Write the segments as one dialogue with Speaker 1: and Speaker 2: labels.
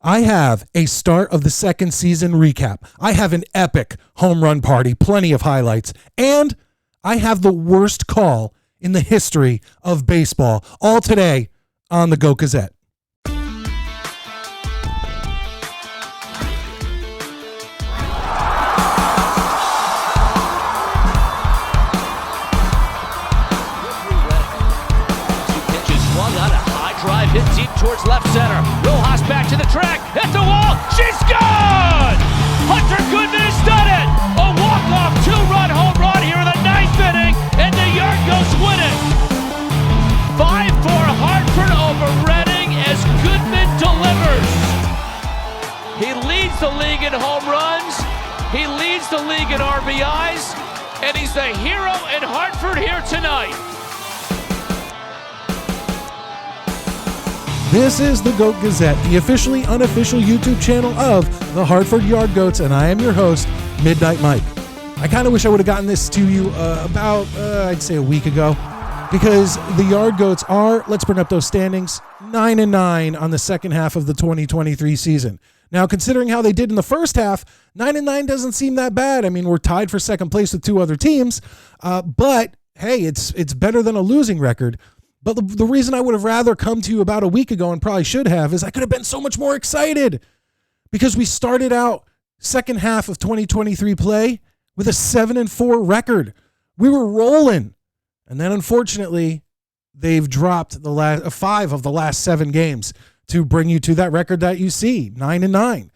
Speaker 1: I have a start of the second season recap. I have an epic home run party, plenty of highlights, and I have the worst call in the history of baseball, all today on the Go Gazette.
Speaker 2: Drive hit deep towards left center. Rojas back to the track, hit the wall, she's gone! Hunter Goodman has done it! A walk-off two-run home run here in the ninth inning, and the Yardgoats win it! 5-4 Hartford over Reading as Goodman delivers. He leads the league in home runs, he leads the league in RBIs, and he's the hero in Hartford here tonight.
Speaker 1: This is the Goat Gazette, the officially unofficial YouTube channel of the Hartford Yardgoats, and I am your host, Midnight Mike. I kind of wish I would have gotten this to you about, I'd say a week ago, because the Yardgoats are, let's bring up those standings, 9-9 on the second half of the 2023 season. Now, considering how they did in the first half, 9-9 doesn't seem that bad. I mean, we're tied for second place with two other teams, but hey, it's better than a losing record. But the reason I would have rather come to you about a week ago, and probably should have, is I could have been so much more excited because we started out second half of 2023 play with a 7-4 record. We were rolling. And then unfortunately, they've dropped the last 5 of the last 7 games to bring you to that record that you see, 9-9.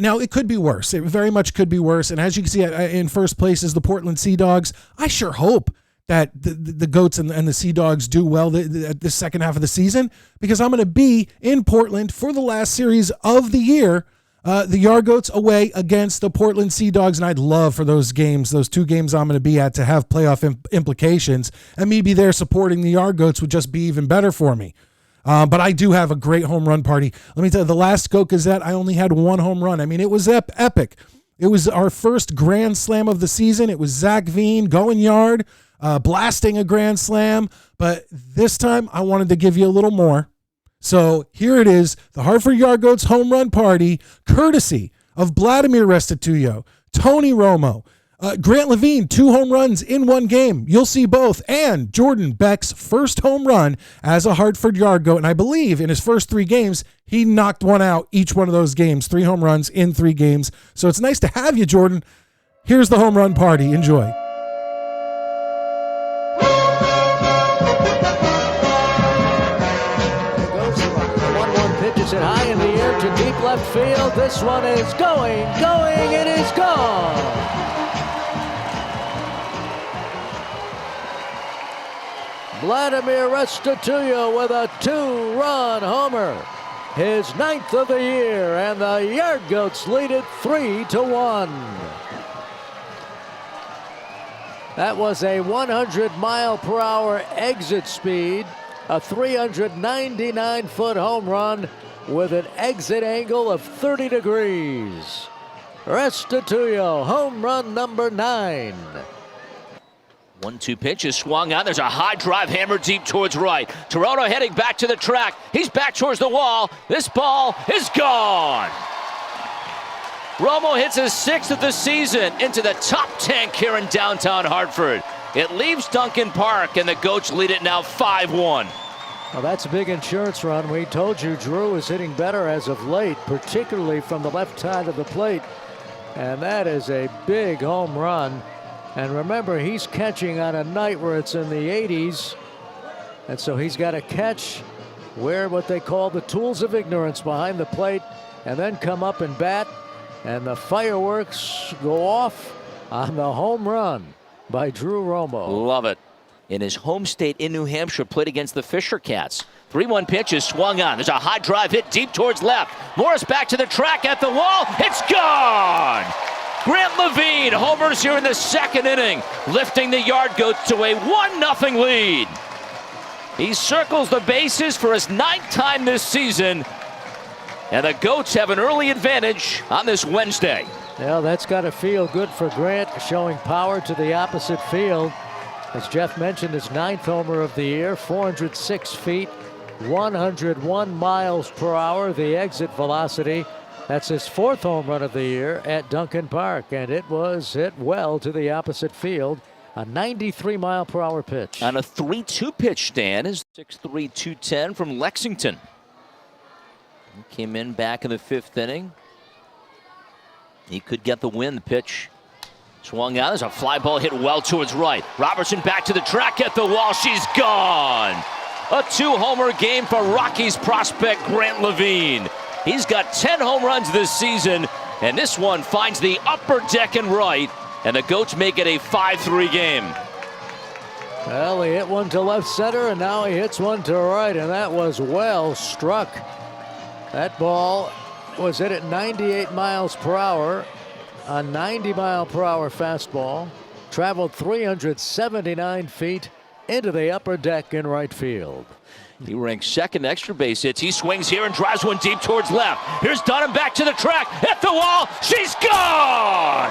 Speaker 1: Now, it could be worse. It very much could be worse. And as you can see, in first place is the Portland Sea Dogs. I sure hope that the Goats and the Sea Dogs do well the second half of the season, because I'm going to be in Portland for the last series of the year, the Yardgoats away against the Portland Sea Dogs, and I'd love for those games, those 2 games I'm going to be at, to have playoff implications, and me be there supporting the Yardgoats would just be even better for me. But I do have a great home run party. Let me tell you, the last Goat Gazette, I only had 1 home run. I mean, it was epic. It was our first grand slam of the season. It was Zach Veen going yard, blasting a grand slam, but this time I wanted to give you a little more. So here it is, the Hartford Yardgoats home run party, courtesy of Vladimir Restituyo, Tony Romo, Grant Levine, 2 home runs in 1 game. You'll see both. And Jordan Beck's first home run as a Hartford Yardgoat. And I believe in his first 3 games, he knocked one out each one of those games. 3 home runs in 3 games. So it's nice to have you, Jordan. Here's the home run party. Enjoy.
Speaker 3: Pitches it high in the air to deep left field. This one is going, it is gone. Vladimir Restituyo with a 2-run homer. His 9th of the year, and the Yardgoats lead it 3-1. That was a 100-mile-per-hour exit speed, a 399-foot home run with an exit angle of 30 degrees. Restituyo, home run number 9.
Speaker 2: 1-2 pitch is swung on. There's a high drive hammered deep towards right. Toronto heading back to the track. He's back towards the wall. This ball is gone. Romo hits his 6th of the season into the top tank here in downtown Hartford. It leaves Duncan Park, and the Goats lead it now 5-1.
Speaker 3: Well, that's a big insurance run. We told you Drew is hitting better as of late, particularly from the left side of the plate. And that is a big home run. And remember, he's catching on a night where it's in the 80s. And so he's got to catch, wear what they call the tools of ignorance behind the plate, and then come up and bat. And the fireworks go off on the home run by Drew Romo.
Speaker 2: Love it. In his home state in New Hampshire, played against the Fisher Cats. 3-1 pitch is swung on. There's a high drive hit deep towards left. Morris back to the track at the wall. It's gone! Grant Levine homers here in the 2nd inning, lifting the Yardgoats to a 1-0 lead. He circles the bases for his 9th time this season, and the Goats have an early advantage on this Wednesday.
Speaker 3: Yeah, that's got to feel good for Grant, showing power to the opposite field. As Jeff mentioned, his 9th homer of the year, 406 feet, 101 miles per hour, the exit velocity. That's his 4th home run of the year at Duncan Park, and it was hit well to the opposite field. A 93-mile-per-hour pitch.
Speaker 2: On a 3-2 pitch, Stan is 6'3", 210 from Lexington. He came in back in the 5th inning. He could get the win. The pitch swung out. There's a fly ball hit well towards right. Robertson back to the track at the wall. She's gone. A 2-homer game for Rockies prospect Grant Levine. He's got 10 home runs this season, and this one finds the upper deck and right, and the Goats make it a 5-3 game.
Speaker 3: Well, he hit one to left center, and now he hits one to right, and that was well struck. That ball was hit at 98 miles per hour, a 90-mile-per-hour fastball, traveled 379 feet into the upper deck in right field.
Speaker 2: He ranks 2nd extra base hits. He swings here and drives one deep towards left. Here's Dunham back to the track, hit the wall, she's gone!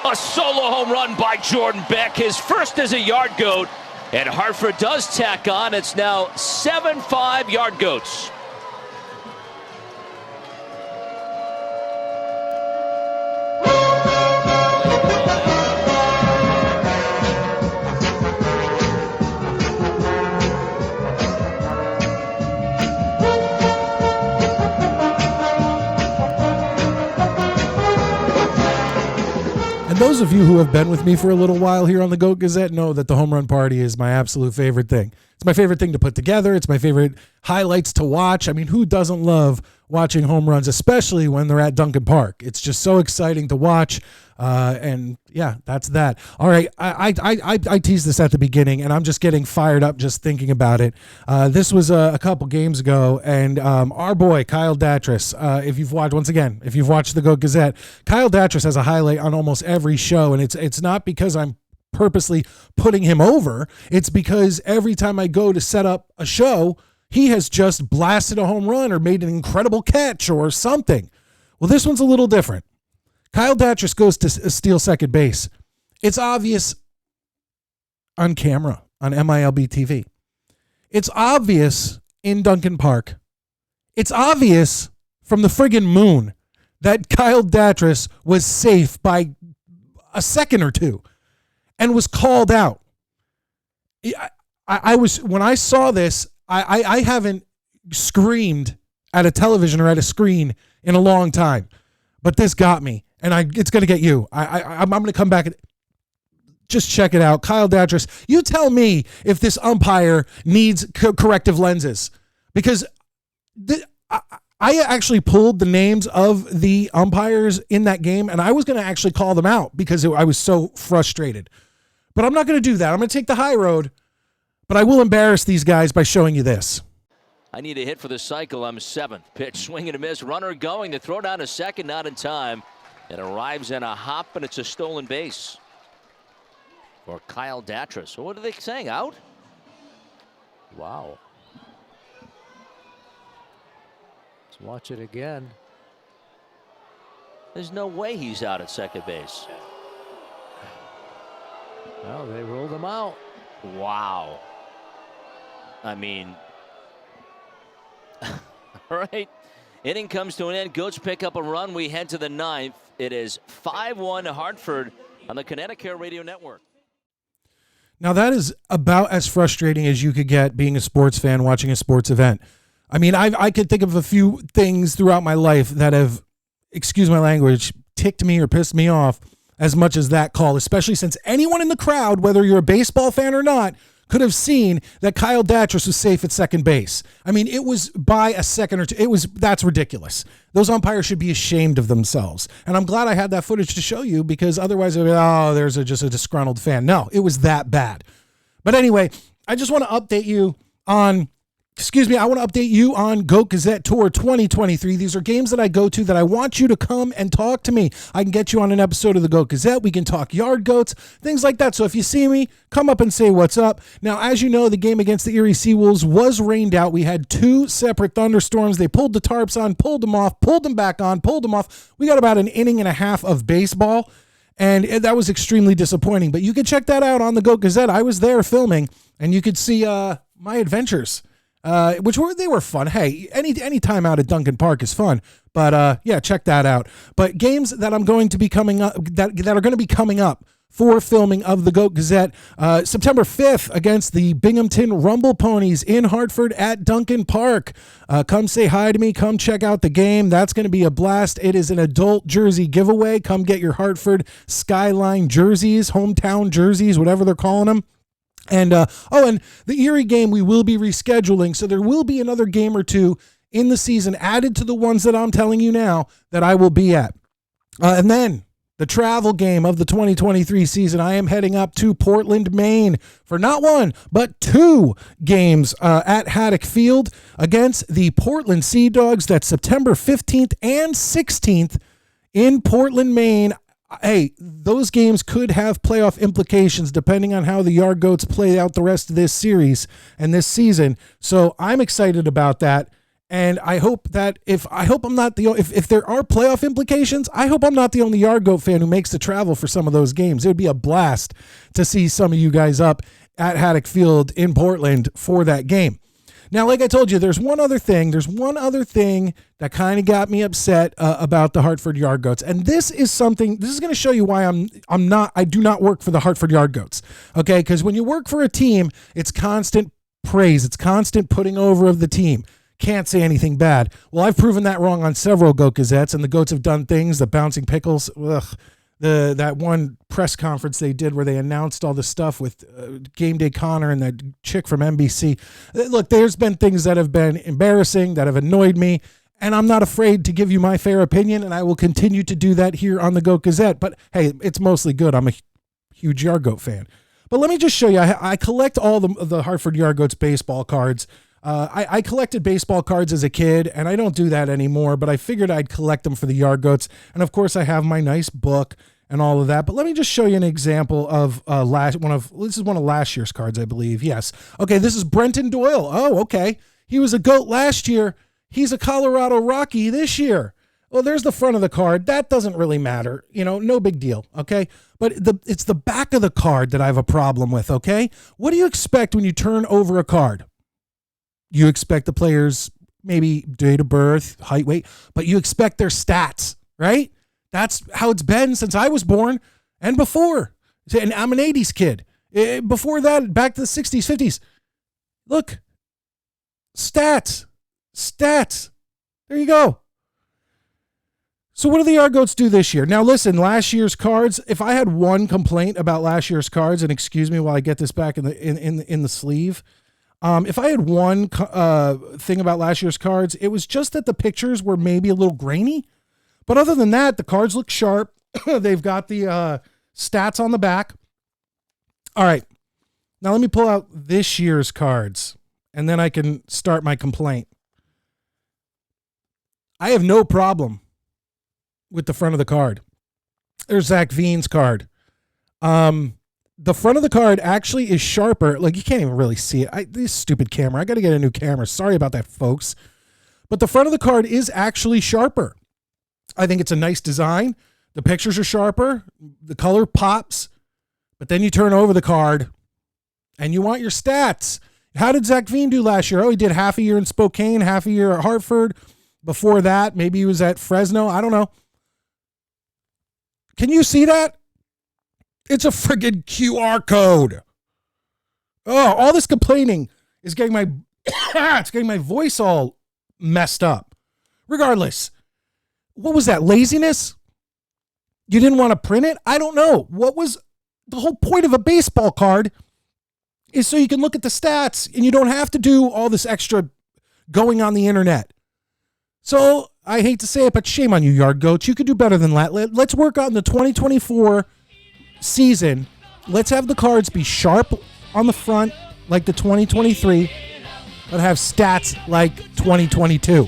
Speaker 2: A solo home run by Jordan Beck, his first as a Yard Goat, and Hartford does tack on. It's now 7-5 Yard Goats.
Speaker 1: Those of you who have been with me for a little while here on the Goat Gazette know that the home run party is my absolute favorite thing. It's my favorite thing to put together. It's my favorite highlights to watch. I mean, who doesn't love watching home runs, especially when they're at Duncan Park? It's just so exciting to watch. And yeah, that's that. All right, I teased this at the beginning, and I'm just getting fired up just thinking about it. This was a couple games ago, and our boy Kyle Datris, if you've watched the Goat Gazette, Kyle Datris has a highlight on almost every show, and it's not because I'm purposely putting him over. It's because every time I go to set up a show, he has just blasted a home run or made an incredible catch or something. Well, this one's a little different. Kyle Datris goes to steal second base. It's obvious on camera on MILB TV. It's obvious in Duncan Park. It's obvious from the friggin' moon that Kyle Datris was safe by a second or two and was called out. I was, when I saw this, I haven't screamed at a television or at a screen in a long time, but this got me, and it's going to get you. I'm going to come back and just check it out. Kyle Datris, you tell me if this umpire needs corrective lenses, because I actually pulled the names of the umpires in that game, and I was going to actually call them out because I was so frustrated. But I'm not going to do that. I'm going to take the high road, but I will embarrass these guys by showing you this.
Speaker 2: I need a hit for the cycle. I'm 7th. Pitch, swing and a miss. Runner going. The throw down to second, not in time. It arrives in a hop, and it's a stolen base for Kyle Datris. So what are they saying? Out?
Speaker 3: Wow. Let's watch it again.
Speaker 2: There's no way he's out at second base.
Speaker 3: Well, they ruled him out.
Speaker 2: Wow. I mean, all right. Inning comes to an end. Goats pick up a run. We head to the 9th. It is 5-1 Hartford on the Connecticut Radio Network.
Speaker 1: Now, that is about as frustrating as you could get being a sports fan watching a sports event. I mean, I could think of a few things throughout my life that have, excuse my language, ticked me or pissed me off as much as that call, especially since anyone in the crowd, whether you're a baseball fan or not, could have seen that Kyle Datris was safe at second base. I mean, it was by a second or two. That's ridiculous. Those umpires should be ashamed of themselves. And I'm glad I had that footage to show you, because otherwise I'd be, there's just a disgruntled fan. No, it was that bad. But anyway, I just want to update you on Goat Gazette Tour 2023. These are games that I go to that I want you to come and talk to me. I can get you on an episode of the Goat Gazette. We can talk yard goats, things like that. So if you see me, come up and say what's up. Now, as you know, the game against the Erie Seawolves was rained out. We had 2 separate thunderstorms. They pulled the tarps on, pulled them off, pulled them back on, pulled them off. We got about an inning and a half of baseball, and that was extremely disappointing. But you can check that out on the Goat Gazette. I was there filming, and you could see my adventures, they were fun. Hey, any time out at Duncan Park is fun. But yeah, check that out. But games that I'm going to be coming up that are going to be coming up for filming of the Goat Gazette, September 5th against the Binghamton Rumble Ponies in Hartford at Duncan Park. Come say hi to me. Come check out the game. That's going to be a blast. It is an adult jersey giveaway. Come get your Hartford Skyline jerseys, hometown jerseys, whatever they're calling them. And and the Erie game we will be rescheduling, so there will be another game or two in the season added to the ones that I'm telling you now that I will be at. And then the travel game of the 2023 season, I am heading up to Portland, Maine for not one, but two games at Haddock Field against the Portland Sea Dogs. That's September 15th and 16th in Portland, Maine. Hey, those games could have playoff implications depending on how the Yard Goats play out the rest of this series and this season. So I'm excited about that. And I hope that if there are playoff implications, I hope I'm not the only Yard Goat fan who makes the travel for some of those games. It would be a blast to see some of you guys up at Haddock Field in Portland for that game. Now, like I told you, there's one other thing that kind of got me upset about the Hartford Yard Goats. And this is going to show you why I do not work for the Hartford Yard Goats. Okay. Because when you work for a team, it's constant praise. It's constant putting over of the team. Can't say anything bad. Well, I've proven that wrong on several Goat Gazettes, and the Goats have done things. The Bouncing Pickles, that one press conference they did where they announced all the stuff with Game Day Connor and that chick from NBC. Look, there's been things that have been embarrassing, that have annoyed me, and I'm not afraid to give you my fair opinion, and I will continue to do that here on the Goat Gazette. But hey, it's mostly good. I'm a huge Yard Goat fan. But let me just show you. I collect all the Hartford Yard Goats baseball cards. I collected baseball cards as a kid, and I don't do that anymore, but I figured I'd collect them for the Yard Goats. And of course I have my nice book and all of that, but let me just show you an example of this is one of last year's cards, I believe. Yes. Okay. This is Brenton Doyle. Oh, okay. He was a Goat last year. He's a Colorado Rocky this year. Well, there's the front of the card. That doesn't really matter. No big deal. Okay. But it's the back of the card that I have a problem with. Okay. What do you expect when you turn over a card? You expect the players, maybe date of birth, height, weight, but you expect their stats, right? That's how it's been since I was born and before. And I'm an 80s kid. Before that, back to the 60s, 50s. Look, stats. There you go. So what do the Yard Goats do this year? Now, listen, last year's cards, if I had one complaint about last year's cards, and excuse me while I get this back in the sleeve, if I had one thing about last year's cards, it was just that the pictures were maybe a little grainy. But other than that, the cards look sharp. They've got the stats on the back. All right. Now let me pull out this year's cards, and then I can start my complaint. I have no problem with the front of the card. There's Zach Veen's card. The front of the card actually is sharper. Like, you can't even really see it. This stupid camera. I got to get a new camera. Sorry about that, folks. But the front of the card is actually sharper. I think it's a nice design. The pictures are sharper. The color pops. But then you turn over the card and you want your stats. How did Zach Veen do last year? Oh, he did half a year in Spokane, half a year at Hartford. Before that, maybe he was at Fresno. I don't know. Can you see that? It's a friggin' QR code. Oh, all this complaining is getting my voice all messed up. Regardless, what was that? Laziness? You didn't want to print it? I don't know. What was the whole point of a baseball card is so you can look at the stats and you don't have to do all this extra going on the internet. So I hate to say it, but shame on you, Yard Goats. You could do better than that. Let's work on the 2024 season. Let's have the cards be sharp on the front like the 2023, but have stats like 2022.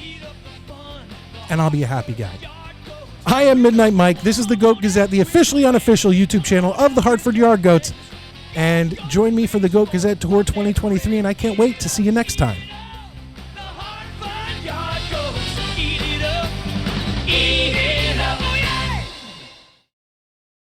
Speaker 1: And I'll be a happy guy. I am Midnight Mike. This is the Goat Gazette, the officially unofficial YouTube channel of the Hartford Yard Goats. And join me for the Goat Gazette Tour 2023, and I can't wait to see you next time.